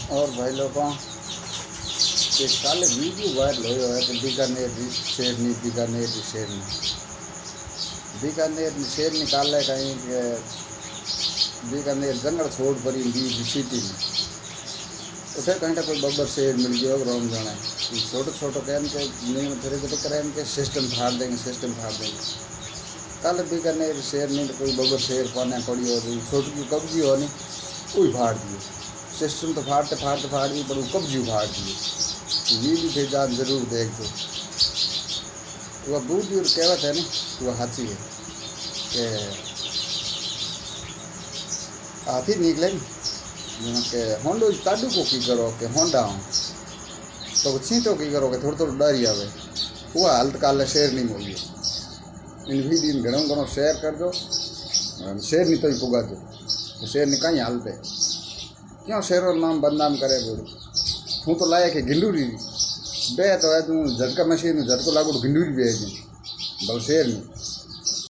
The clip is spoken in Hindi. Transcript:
और भाई लोगों के काले वीडियो वायरल हो है कि बीकानेर शेरनी बीकानेर शेर निकाले कहीं के बीकानेर जंगल छोड़ पड़ी सिटी में उठे कहीं का कोई बब्बर शेर मिल गया रोम जाना है छोटे छोटे कहन के नहीं धीरे धीरे करें के सिस्टम फाड़ देंगे कल बीकानेर शेर नहीं तो कोई बब्बर शेर पाने पड़ी हो छोटी की कब्जी हो नहीं वही फाड़ दिए सिस्टम तो फाड़ दी पर वो कब्जी फाड़ दिए वीडियो थे जान जरूर देख दो वह बूढ़ी और कहवत है ना वह हाथी है कि हाथी निकले के होंडो ताडू को की करो के होंडा तो छींटो की करो के थोड़ा डरी आवे वह हालत काले शेर नहीं मोली इन वीडियो घणो घणो शेयर कर दो शेर नहीं तो ही पुगा दो तो शेर नहीं कहीं हाल पे क्यों शेरों नाम बदनाम करे बोलो तू तो लाया कि गिंडूरी बे तो है तू झटका मशीन झटको लागू गिंडूरी बे बल शेर नहीं